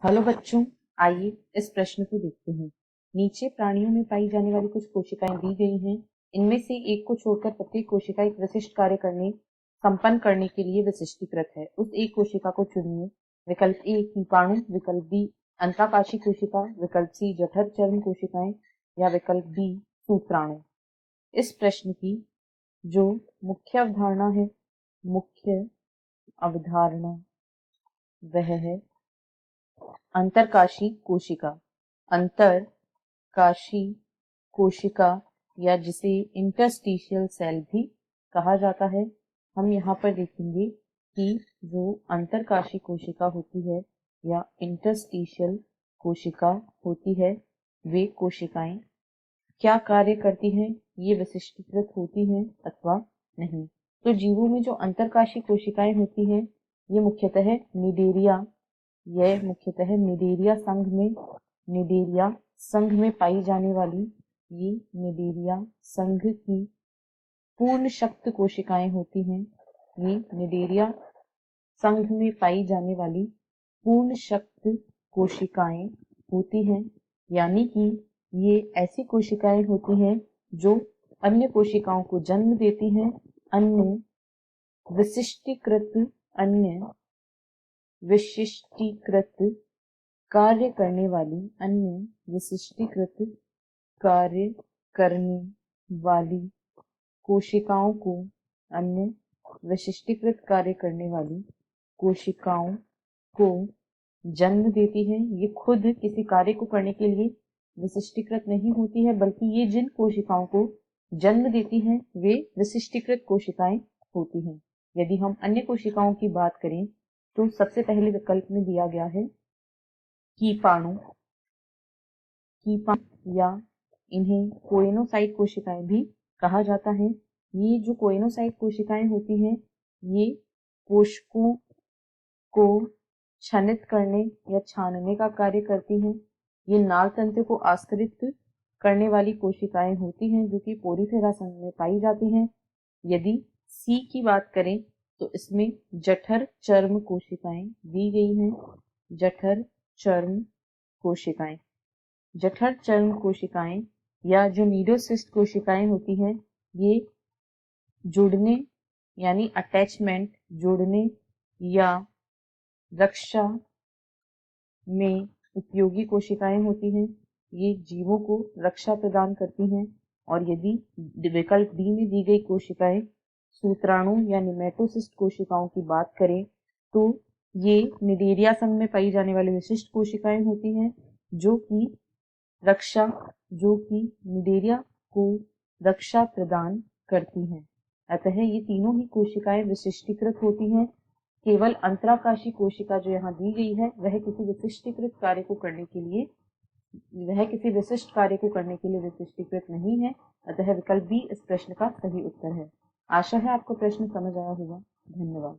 Hello बच्चों, आइए इस प्रश्न को देखते हैं। नीचे प्राणियों में पाई जाने वाली कुछ कोशिकाएं दी गई हैं। इनमें से एक को छोड़कर प्रत्येक कोशिका एक विशिष्ट कार्य संपन्न करने के लिए विशिष्टीकृत है। उस एक कोशिका को चुनिए। विकल्प ए कीटाणु, विकल्प बी अंतःकाशी कोशिका, विकल्प सी जठर चर्म कोशिकाएं या विकल्प डी सूत्राणु। इस प्रश्न की जो मुख्य अवधारणा वह है अंतरकाशी कोशिका। अंतरकाशी कोशिका या जिसे इंटरस्टिशियल सेल भी कहा जाता है। हम यहाँ पर देखेंगे कि जो अंतरकाशी कोशिका होती है या इंटरस्टिशियल कोशिका होती है, वे कोशिकाएं क्या कार्य करती हैं, ये विशिष्टीकृत होती हैं अथवा नहीं। तो जीवों में जो अंतरकाशी कोशिकाएं होती हैं, ये मुख्यतः निडेरिया संघ में पाई जाने वाली ये निडेरिया संघ की पूर्ण शक्त कोशिकाएं होती हैं। ये निडेरिया संघ में पाई जाने वाली पूर्ण शक्त कोशिकाएं होती हैं, यानी कि ये ऐसी कोशिकाएं होती हैं जो अन्य कोशिकाओं को जन्म देती हैं। अन्य विशिष्टीकृत कार्य करने वाली कोशिकाओं को जन्म देती है। ये खुद किसी कार्य को करने के लिए विशिष्टीकृत नहीं होती है, बल्कि ये जिन कोशिकाओं को जन्म देती हैं वे विशिष्टीकृत कोशिकाएं होती हैं। यदि हम अन्य कोशिकाओं की बात करें तो सबसे पहले विकल्प में दिया गया है कीटाणु या इन्हें कोएनोसाइट कोशिकाएं भी कहा जाता है। ये जो कोएनोसाइट कोशिकाएं होती हैं, ये कोशिकाओं को छनित करने या छानने का कार्य करती हैं। ये नाल तंत्र को आस्तरित करने वाली कोशिकाएं होती हैं, जो कि पोरीफेरा संघ में पाई जाती हैं। यदि सी की बात करें तो इसमें जठर चर्म कोशिकाएं दी गई हैं। जठर चर्म कोशिकाएं या जो मीडोसिस्ट कोशिकाएं होती हैं, ये जुड़ने यानी अटैचमेंट जोड़ने या रक्षा में उपयोगी कोशिकाएं होती हैं। ये जीवों को रक्षा प्रदान करती हैं। और यदि विकल्प डी में दी गई कोशिकाएं सूत्राणु या निमेटोसिस्ट कोशिकाओं की बात करें तो ये निडेरिया संघ में पाई जाने वाली विशिष्ट कोशिकाएं होती हैं, जो कि निडेरिया को रक्षा प्रदान करती हैं। अतः ये तीनों ही कोशिकाएं विशिष्टीकृत होती हैं। केवल अंतराकाशी कोशिका जो यहाँ दी गई है, वह किसी विशिष्ट कार्य को करने के लिए विशिष्टीकृत नहीं है। अतः विकल्प बी इस प्रश्न का सही उत्तर है। आशा है आपको प्रश्न समझ आया होगा। धन्यवाद।